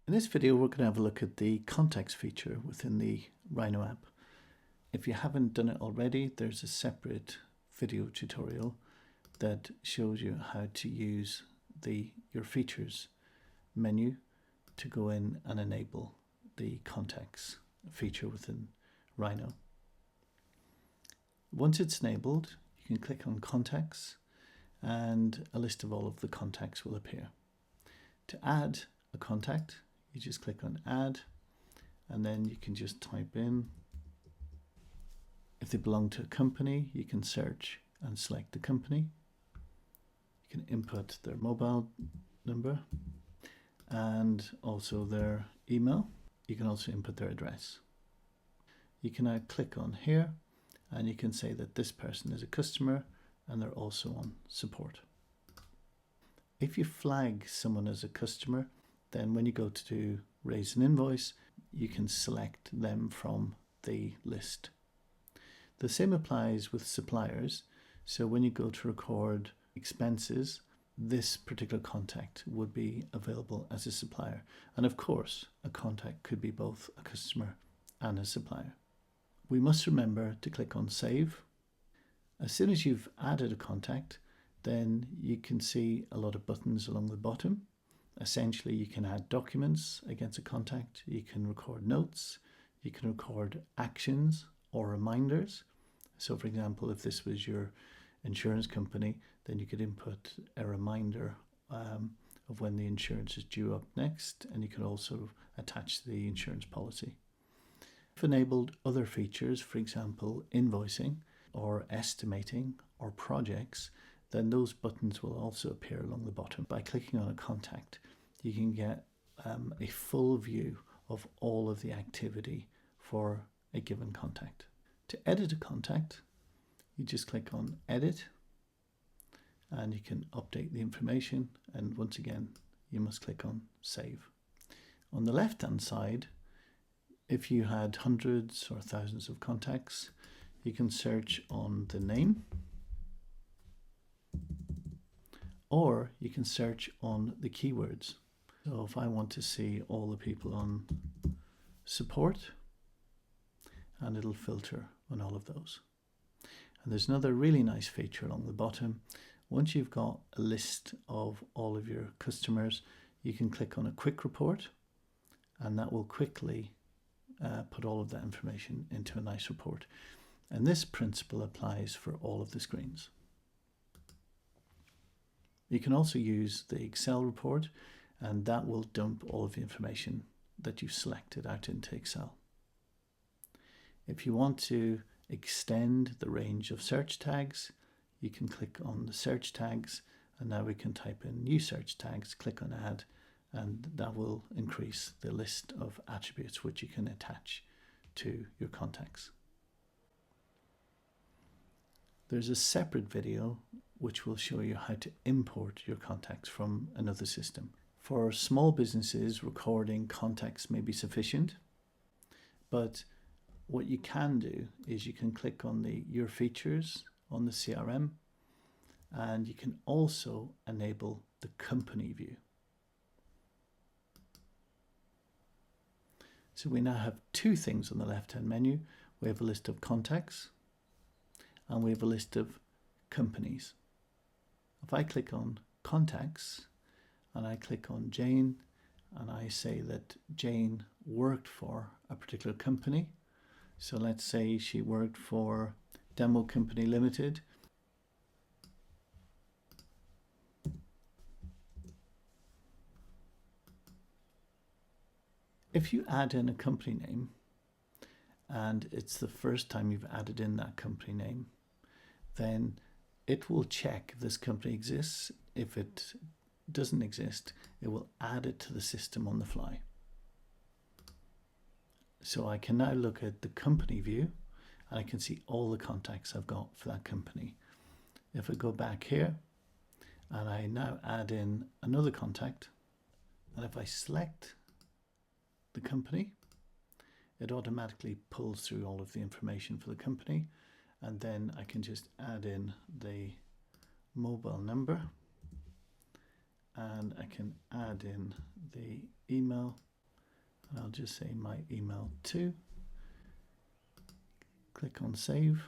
In this video, we're going to have a look at the contacts feature within the Rhino app. If you haven't done it already, there's a separate video tutorial that shows you how to use your features menu to go in and enable the contacts feature within Rhino. Once it's enabled, you can click on contacts and a list of all of the contacts will appear. To add a contact, you just click on add and then you can just type in. If they belong to a company, you can search and select the company. You can input their mobile number and also their email. You can also input their address. You can now click on here and you can say that this person is a customer and they're also on support. If you flag someone as a customer, then when you go to raise an invoice, you can select them from the list. The same applies with suppliers. So when you go to record expenses, this particular contact would be available as a supplier. And of course, a contact could be both a customer and a supplier. We must remember to click on save. As soon as you've added a contact, then you can see a lot of buttons along the bottom. Essentially, you can add documents against a contact, you can record notes, you can record actions or reminders. So for example, if this was your insurance company, then you could input a reminder of when the insurance is due up next, and you can also attach the insurance policy. If enabled other features, for example, invoicing or estimating or projects, then those buttons will also appear along the bottom. By clicking on a contact, you can get a full view of all of the activity for a given contact. To edit a contact, you just click on edit and you can update the information, and once again you must click on save. On the left hand side, if you had hundreds or thousands of contacts, you can search on the name, or you can search on the keywords. So if I want to see all the people on support, and it'll filter on all of those. And there's another really nice feature along the bottom. Once you've got a list of all of your customers, you can click on a quick report, and that will quickly put all of that information into a nice report. And this principle applies for all of the screens. You can also use the Excel report, and that will dump all of the information that you've selected out into Excel. If you want to extend the range of search tags, you can click on the search tags, and now we can type in new search tags, click on add, and that will increase the list of attributes which you can attach to your contacts. There's a separate video which will show you how to import your contacts from another system. For small businesses, recording contacts may be sufficient, but what you can do is you can click on your features on the CRM, and you can also enable the company view. So we now have two things on the left-hand menu. We have a list of contacts and we have a list of companies. If I click on contacts and I click on Jane and I say that Jane worked for a particular company, so let's say she worked for Demo Company Limited. If you add in a company name and it's the first time you've added in that company name, then it will check if this company exists. If it doesn't exist, it will add it to the system on the fly. So I can now look at the company view and I can see all the contacts I've got for that company. If I go back here and I now add in another contact, and if I select the company, it automatically pulls through all of the information for the company, and then I can just add in the mobile number and I can add in the email And I'll just say my email too. Click on save.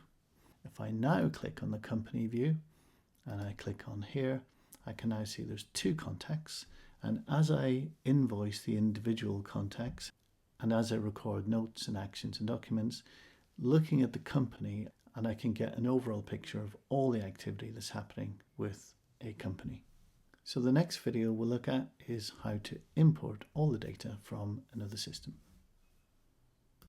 If I now click on the company view and I click on here, I can now see there's 2 contacts. And as I invoice the individual contacts and as I record notes and actions and documents, looking at the company, and I can get an overall picture of all the activity that's happening with a company. So the next video we'll look at is how to import all the data from another system.